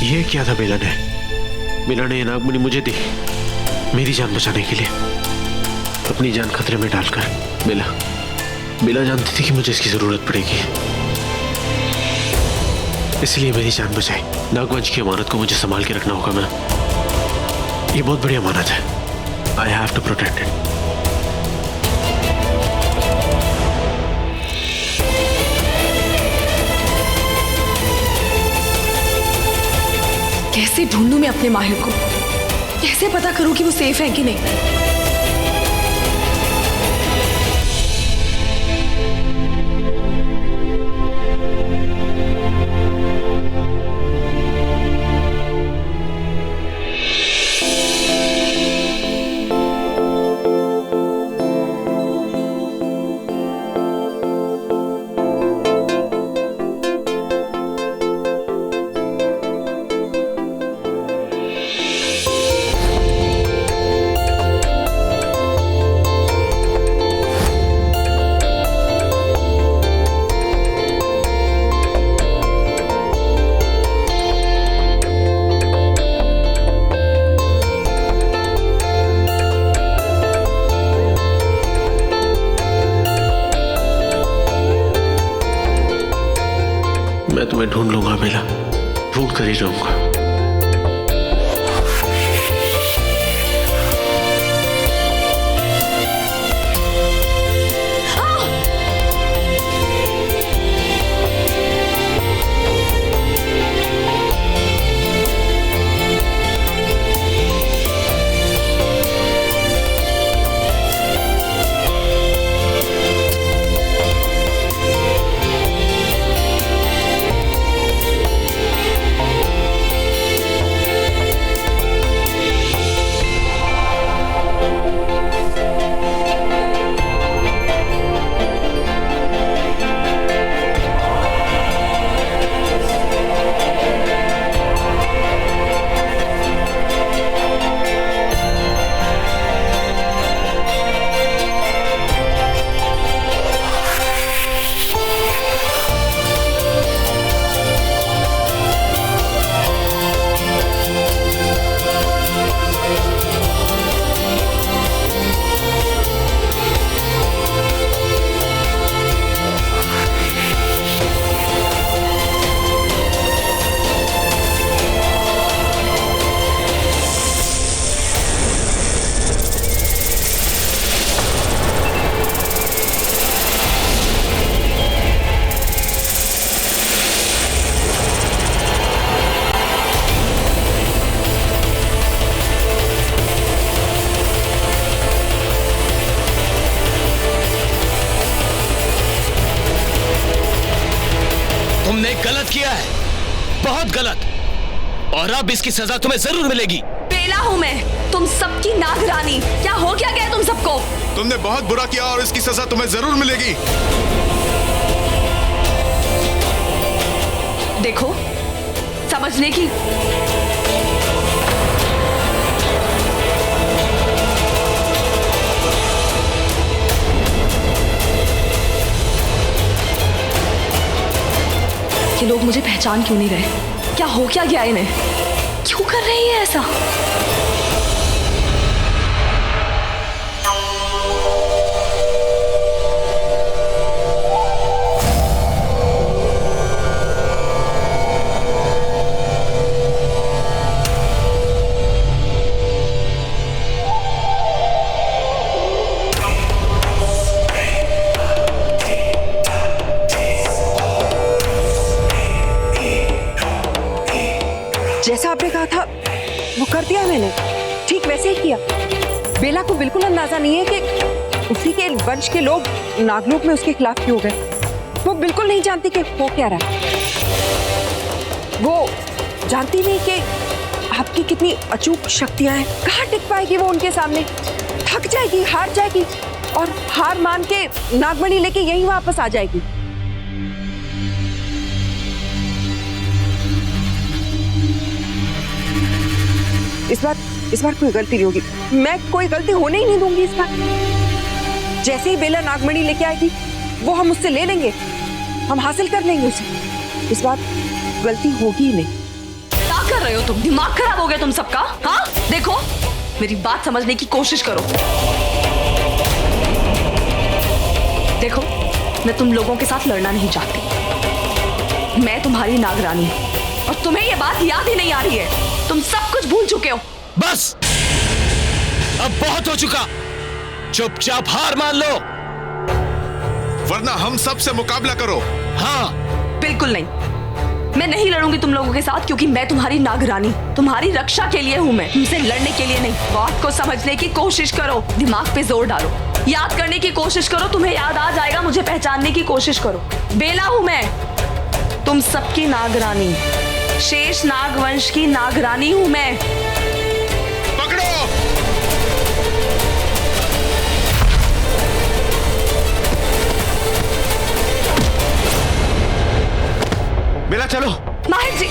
ये क्या था बेला ने? बेला ने ये नागमणि मुझे दी मेरी जान बचाने के लिए, अपनी जान खतरे में डालकर। बेला जानती थी कि मुझे इसकी जरूरत पड़ेगी, इसलिए मेरी जान बचाई। नागवंश की अमानत को मुझे संभाल के रखना होगा। मैं, ये बहुत बड़ी अमानत है। I have to protect it. कैसे ढूंढूं मैं अपने माहिर को? कैसे पता करूं कि वो सेफ है कि नहीं? मैं तुम्हें ढूंढ लूंगा बेला, ढूंढ कर ही रहूंगा। तुमने गलत किया है, बहुत गलत, और अब इसकी सजा तुम्हें जरूर मिलेगी। बेला हूँ मैं, तुम सबकी नागरानी। क्या हो क्या गया तुम सबको? तुमने बहुत बुरा किया और इसकी सजा तुम्हें जरूर मिलेगी। देखो, समझने की ये लोग मुझे पहचान क्यों नहीं रहे? क्या हो क्या गया इन्हें? क्यों कर रही है ऐसा? जैसा आपने कहा था वो कर दिया मैंने, ठीक वैसे ही किया। बेला को बिल्कुल अंदाजा नहीं है कि उसी के वंश के लोग नागलोक में उसके खिलाफ क्यों गए। वो बिल्कुल नहीं जानती कि वो क्या रहा। वो जानती नहीं कि आपकी कितनी अचूक शक्तियां हैं। कहाँ टिक पाएगी वो उनके सामने? थक जाएगी, हार जाएगी और हार मान के नागमणि लेके यहीं वापस आ जाएगी। इस बार कोई गलती नहीं होगी। मैं कोई गलती होने ही नहीं दूंगी इस बार। जैसे ही बेला नागमणि लेके आएगी वो हम उससे ले लेंगे, हम हासिल कर लेंगे उसे। इस बार गलती होगी ही नहीं। क्या कर रहे हो तुम? दिमाग खराब हो गया तुम सबका? हाँ देखो, मेरी बात समझने की कोशिश करो। देखो, मैं तुम लोगों के साथ लड़ना नहीं चाहती। मैं तुम्हारी नागरानी हूं और तुम्हें ये बात याद ही नहीं आ रही है। तुम सब कुछ भूल चुके हो। बस, अब बहुत हो चुका। चुपचाप हार मान लो, वरना हम सब से मुकाबला करो। हाँ। बिल्कुल नहीं, मैं नहीं लड़ूंगी तुम लोगों के साथ, क्योंकि मैं तुम्हारी नागरानी, तुम्हारी रक्षा के लिए हूं। मैं तुमसे लड़ने के लिए नहीं। बात को समझने की कोशिश करो, दिमाग पे जोर डालो, याद करने की कोशिश करो। तुम्हें याद आ जाएगा। मुझे पहचानने की कोशिश करो। बेला हूं मैं, तुम सबकी नागरानी, शेष नागवंश की नागरानी हूं मैं। पकड़ो। बेला चलो। माहिर जी,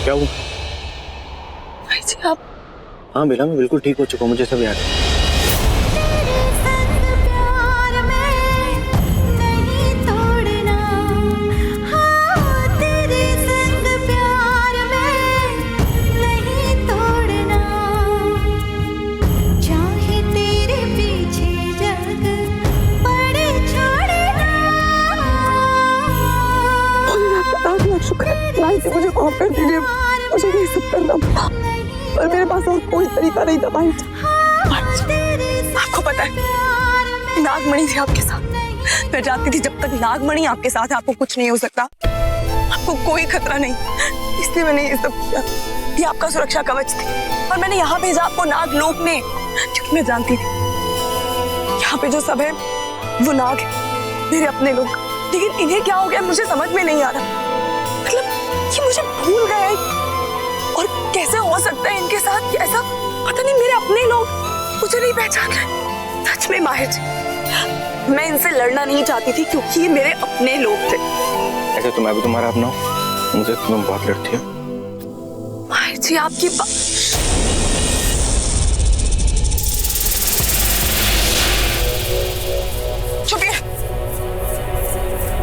क्या हुआ? माहिर जी आप? हाँ बेला, मैं बिल्कुल ठीक हो चुका हूँ, मुझे सब याद है। मुझे माफ कर दीजिए, मुझे ये सब करना पड़ा और मेरे पास और कोई तरीका नहीं था। माहिर जी, आपको पता है नागमणि थी आपके साथ। मैं जानती थी जब तक नागमणि आपके साथ है आपको कुछ नहीं हो सकता, आपको कोई खतरा नहीं। इसलिए मैंने ये सब किया। ये आपका सुरक्षा कवच थी और मैंने यहाँ भेजा आपको नागलोक में, क्योंकि मैं जानती थी यहाँ पे जो सब है वो नाग है, मेरे अपने लोग। लेकिन इन्हें क्या हो गया मुझे समझ में नहीं आ रहा। मतलब ये मुझे भूल गए और कैसे हो सकता है इनके साथ ऐसा? पता नहीं, मेरे अपने लोग मुझे नहीं पहचान रहे। सच में माहिर जी, मैं इनसे लड़ना नहीं चाहती थी क्योंकि ये मेरे अपने लोग थे। ऐसे तो मैं भी तुम्हारा अपना हूँ, मुझे तुम बहुत लड़ती हो। माहिर जी आपकी चुपिए।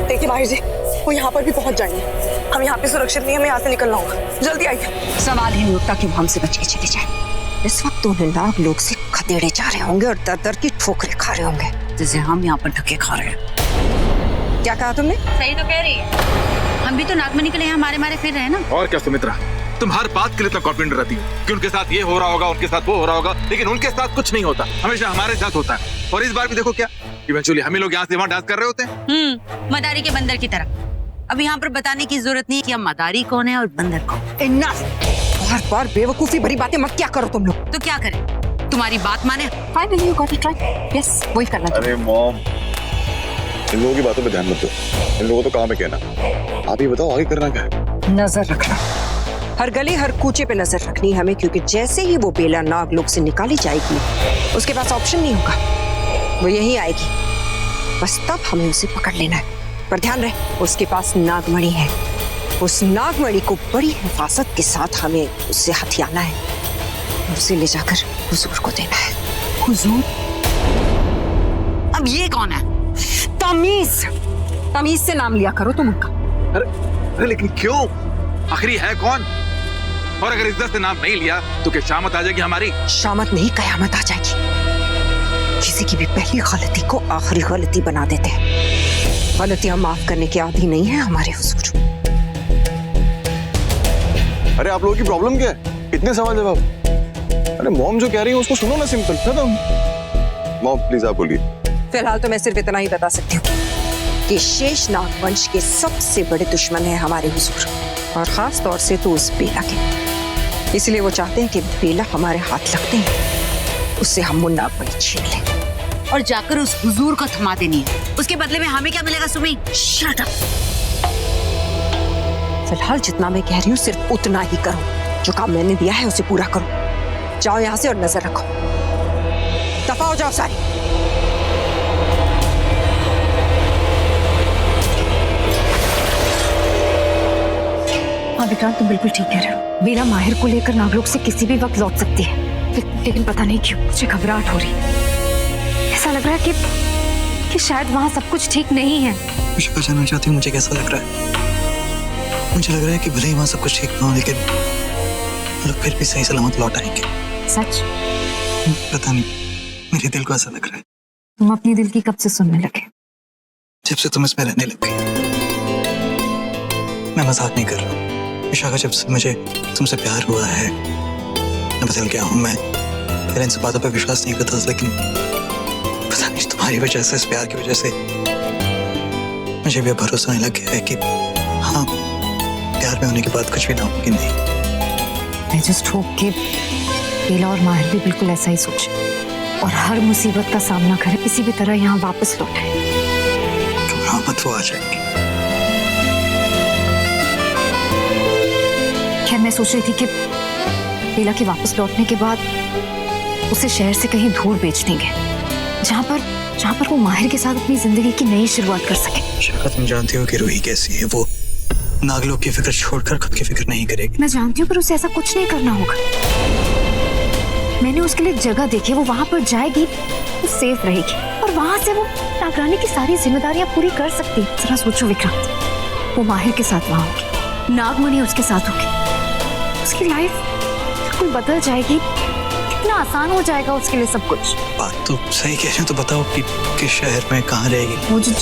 देखिए माहिर जी, वो यहाँ पर भी पहुंच जाएंगे। हम यहाँ पे सुरक्षित नहीं, हमें यहाँ से निकलना होगा। जल्दी आइए। सवाल ही नहीं उठता कि वो हमसे बच के चले जाए। इस वक्त उन्हें नाग लोग से खदेड़े जा रहे होंगे और दर दर की ठोकरें खा रहे होंगे, जैसे हम यहाँ पर धक्के खा रहे हैं। क्या कहा तुमने? सही तो कह रही है। हम भी तो नागमणि के लिए हमारे मारे फिर रहे ना। और क्या सुमित्रा, तुम हर बात के लिए इतना कॉन्फिडेंट रहती हो कि उनके साथ ये हो रहा होगा, उनके साथ वो हो रहा होगा, लेकिन उनके साथ कुछ नहीं होता, हमेशा हमारे साथ होता है। और इस बार भी देखो क्या, इवेंचुअली हम ही लोग यहाँ से वहाँ डांस कर रहे होते हैं। मदारी के बंदर की तरह। अब यहाँ पर बताने की जरूरत नहीं कि हम मदारी कौन है और बंदर कौन। बार बार बेवकूफी भरी बातें मत क्या करो तुम लोग। तो क्या करें, तुम्हारी बात माने? Finally you got it right. Yes, वही करना चाहिए। अरे मॉम, इन लोगों की बातों पे ध्यान मत दो, इन लोगों को तो काम है कहना। आप ही बताओ आगे करना क्या है? नजर रखना, हर गली हर कूचे पे नजर रखनी है हमें, क्योंकि जैसे ही वो बेला नागलोक से निकाली जाएगी उसके पास ऑप्शन नहीं होगा, वो यहीं आएगी। बस तब हमें उसे पकड़ लेना है। पर ध्यान रहे, उसके पास नागमणि है। उस नागमणि को बड़ी हिफाजत के साथ हमें उससे हथियाना है, उसे ले जाकर हुजूर को देना है। हुजूर? अब ये कौन है? तमीज, तमीज से नाम लिया करो तुम उनका। अरे लेकिन क्यों? आखिरी है कौन? और अगर इज्जत से नाम नहीं लिया तो क्या शामत आ जाएगी हमारी? शामत नहीं, कयामत आ जाएगी। किसी की भी पहली गलती को आखिरी गलती बना देते हैं। गलतियां माफ करने के आदी नहीं है हमारे हुजूर। अरे आप लोगों की प्रॉब्लम क्या है? इतने सवाल जवाब। अरे मॉम जो कह रही है उसको सुनो ना, सिंपल खत्म। मॉम प्लीज आप बोलिए। फिलहाल तो मैं सिर्फ इतना ही बता सकती हूँ कि शेष नागवंश के सबसे बड़े दुश्मन है हमारे हुजूर, और खास तौर से तो उस बेला के। इसलिए वो चाहते हैं कि बेला हमारे हाथ लगते हैं उससे हम वो नागमणि छीन लें और जाकर उस हुजूर को थमा देनी है। उसके बदले में हमें क्या मिलेगा सुमी? Shut up. फिलहाल जितना मैं कह रही हूँ सिर्फ उतना ही करो, जो काम मैंने दिया है उसे पूरा करो। जाओ यहाँ से और नजर रखो। दफा हो जाओ सारी। हाँ विक्रांत, तुम बिल्कुल ठीक कह रहे हो। बेला माहिर को लेकर नागलोक से किसी भी वक्त लौट सकती है, लेकिन पता नहीं क्यों मुझे घबराहट हो रही है। ऐसा लग रहा है कि शायद वहाँ सब कुछ ठीक नहीं है। मुझे जानना चाहती हूँ मुझे कैसा लग रहा है। मुझे लग रहा है कि भले ही वहाँ सब कुछ ठीक ना हो, लेकिन लोग फिर भी सही सलामत लौट आएंगे। सच? पता नहीं, मेरे दिल को ऐसा लग रहा है। तुम अपनी दिल की कब से सुनने लगे? जब से तुम इसमें रहने लग गई। मैं मजाक नहीं कर रहा हूँ विशाखा, जब से मुझे तुमसे प्यार हुआ है मैं बदल गया हूँ। मैं पहले इन सब बातों पर विश्वास नहीं करता था, लेकिन पता नहीं तुम्हारी वजह से, इस प्यार की वजह से मुझे भी भरोसा नहीं लग गया है कि हाँ, प्यार में होने के बाद कुछ भी नामुमकिन नहीं। मैं जस्ट होप कि बेला और माहिर भी बिल्कुल ऐसा ही सोचे और हर मुसीबत का सामना करे, किसी भी तरह यहाँ वापस लौटे। घबराओ मत, वो आ जाएंगे। खैर, मैं सोच रही थी कि बेला के वापस लौटने के बाद उसे शहर से कहीं दूर बेच देंगे, जहाँ पर वो माहिर के साथ अपनी जिंदगी की नई शुरुआत कर सके। विशाखा, तुम जानती हो कि रूही कैसी है। वो नागलोक की फिक्र छोड़कर खुद की फिक्र नहीं करेगी। मैं जानती हूँ, पर उसे ऐसा कुछ नहीं करना होगा। मैंने उसके लिए जगह देखी, वो वहां पर जाएगी, वो सेफ रहेगी और वहां से वो नागरानी की सारी जिम्मेदारियां पूरी कर सकती है। जरा सोचो विक्रांत, वो माहिर के साथ वहां होगी, नागमणि उसके साथ होगी, उसकी लाइफ बिल्कुल बदल जाएगी, कितना आसान हो जाएगा उसके लिए सब कुछ। बात तो सही कह रहे हो, तो बताओ कि किस शहर में कहाँ रहेगी? वो जो